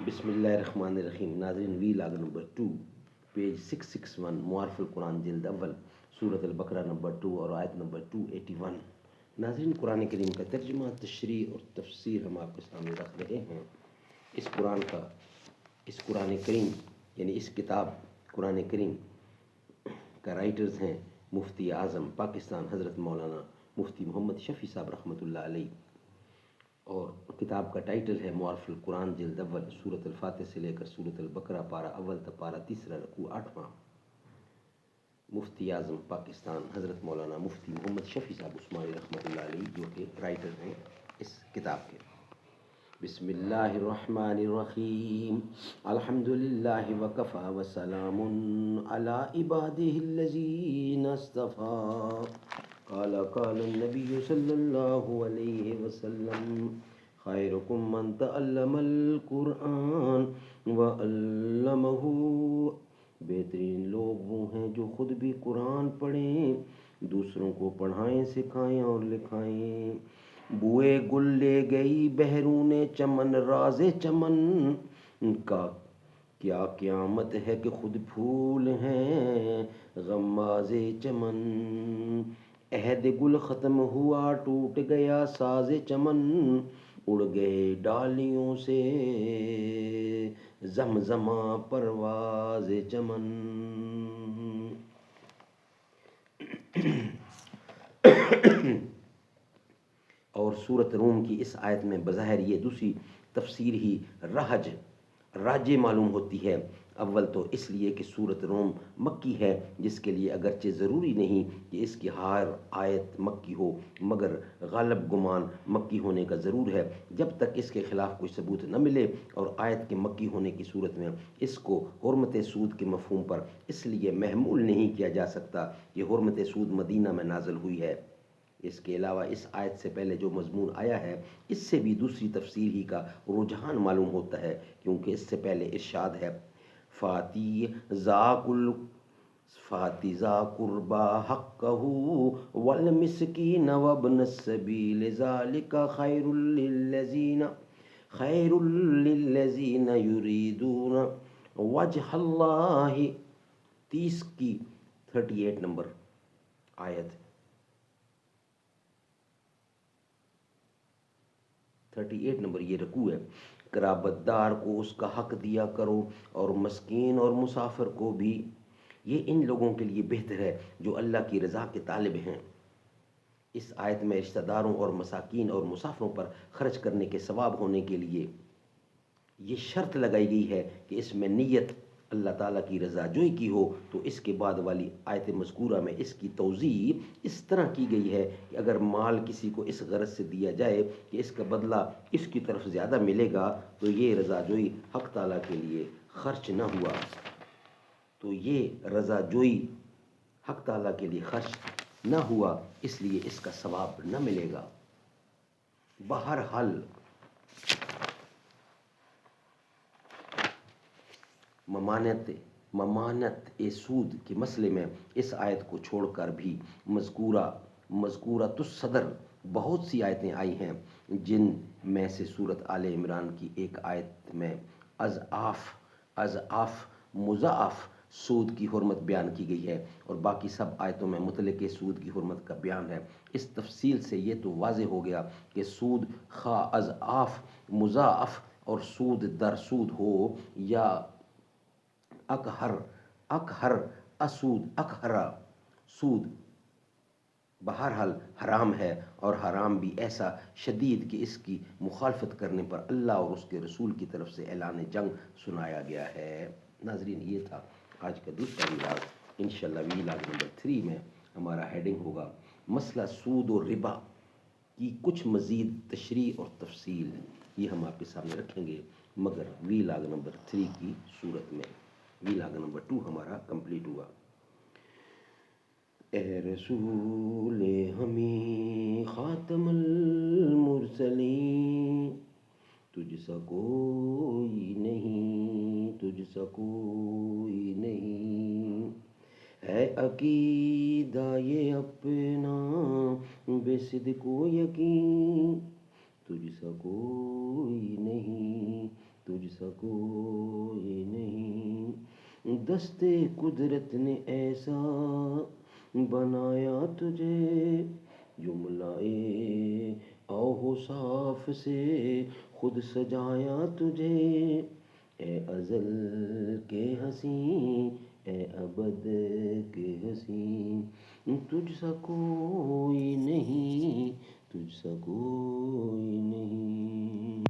بسم اللہ الرحمن الرحیم. ناظرین، وی لاگ نمبر 2 پیج 661 معارف القرآن جلد اول سورۃ البقرہ نمبر 2 اور آیت نمبر 281. ناظرین، قرآن کریم کا ترجمہ، تشریح اور تفسیر ہم آپ کے سامنے رکھ رہے ہیں. اس قرآن کریم یعنی اس کتاب قرآن کریم کا رائٹرز ہیں مفتی اعظم پاکستان حضرت مولانا مفتی محمد شفیع صاحب رحمۃ اللہ علیہ، اور کتاب کا ٹائٹل ہے معارف القرآن جلد اول سورۃ الفاتح سے لے کر سورۃ البقرہ پارہ اول تا پارہ تیسرا رکوع 8واں. مفتی اعظم پاکستان حضرت مولانا مفتی محمد شفیع صاحب عثمانی رحمۃ اللہ علیہ جو کہ رائٹر ہیں اس کتاب کے. بسم اللہ الرحمن الرحیم. الحمد للہ وکفی وسلام علی عبادہ الذین اصطفی. قال النبی صلی اللہ علیہ وسلم خیرکم من تعلم القرآن وعلمہ. بہترین لوگ وہ ہیں جو خود بھی قرآن پڑھیں، دوسروں کو پڑھائیں، سکھائیں اور لکھائیں. بوئے گل لے گئی بحرون چمن، راز چمن کا کیا قیامت ہے کہ خود پھول ہیں غماز چمن. عہد گل ختم ہوا ٹوٹ گیا ساز چمن، اڑ گئے ڈالیوں سے زمزمہ پرواز چمن. اور سورۃ روم کی اس آیت میں بظاہر یہ دوسری تفسیر ہی راج معلوم ہوتی ہے. اول تو اس لیے کہ سورۃ روم مکی ہے، جس کے لیے اگرچہ ضروری نہیں کہ اس کی ہر آیت مکی ہو، مگر غالب گمان مکی ہونے کا ضرور ہے جب تک اس کے خلاف کوئی ثبوت نہ ملے. اور آیت کے مکی ہونے کی صورت میں اس کو حرمت سود کے مفہوم پر اس لیے محمول نہیں کیا جا سکتا کہ حرمت سود مدینہ میں نازل ہوئی ہے. اس کے علاوہ اس آیت سے پہلے جو مضمون آیا ہے اس سے بھی دوسری تفسیر ہی کا رجحان معلوم ہوتا ہے، کیونکہ اس سے پہلے ارشاد ہے فاتی ذا قربا حقہ والمسکین وابن السبیل ذالک خیر للذین یریدون وجہ اللہ. 30 کی 38 نمبر آیت 38 نمبر یہ رکوع ہے. قرابت دار کو اس کا حق دیا کرو اور مسکین اور مسافر کو بھی، یہ ان لوگوں کے لیے بہتر ہے جو اللہ کی رضا کے طالب ہیں. اس آیت میں رشتہ داروں اور مساکین اور مسافروں پر خرچ کرنے کے ثواب ہونے کے لیے یہ شرط لگائی گئی ہے کہ اس میں نیت اللہ تعالیٰ کی رضا جوئی کی ہو. تو اس کے بعد والی آیت مذکورہ میں اس کی توضیح اس طرح کی گئی ہے کہ اگر مال کسی کو اس غرض سے دیا جائے کہ اس کا بدلہ اس کی طرف زیادہ ملے گا تو یہ رضا جوئی حق تعالیٰ کے لیے خرچ نہ ہوا، تو یہ رضا جوئی حق تعالیٰ کے لیے خرچ نہ ہوا، اس لیے اس کا ثواب نہ ملے گا. بہرحال ممانعت سود کے مسئلے میں اس آیت کو چھوڑ کر بھی مذکورۃ الصدر بہت سی آیتیں آئی ہیں، جن میں سے سورۃ آل عمران کی ایک آیت میں اضعاف مضاعف سود کی حرمت بیان کی گئی ہے، اور باقی سب آیتوں میں مطلق سود کی حرمت کا بیان ہے. اس تفصیل سے یہ تو واضح ہو گیا کہ سود خواہ اضعاف مضاعف اور سود در سود ہو یا اکہر اکہرا سود، بہرحال حرام ہے، اور حرام بھی ایسا شدید کہ اس کی مخالفت کرنے پر اللہ اور اس کے رسول کی طرف سے اعلان جنگ سنایا گیا ہے. ناظرین، یہ تھا آج کا دوسرا ویلاگ. انشاءاللہ ویلاگ نمبر 3 میں ہمارا ہیڈنگ ہوگا مسئلہ سود و ربا کی کچھ مزید تشریح اور تفصیل. یہ ہم آپ کے سامنے رکھیں گے، مگر ویلاگ نمبر 3 کی صورت میں. ویلاگ نمبر 2 ہمارا کمپلیٹ ہوا. اے رسول ہمیں خاتم المرسلین، تجھ سا کوئی نہیں، تجھ سا کوئی نہیں، ہے عقیدہ یہ اپنا بے صدق و یقین، تجھ سا کوئی نہیں، تجھ سا سا کوئی نہیں، دستے قدرت نے ایسا بنایا تجھے، جملائے اوصاف سے خود سجایا تجھے، اے ازل کے حسین، اے ابد کے حسین، تجھ سا کوئی نہیں، تجھ سا کوئی نہیں۔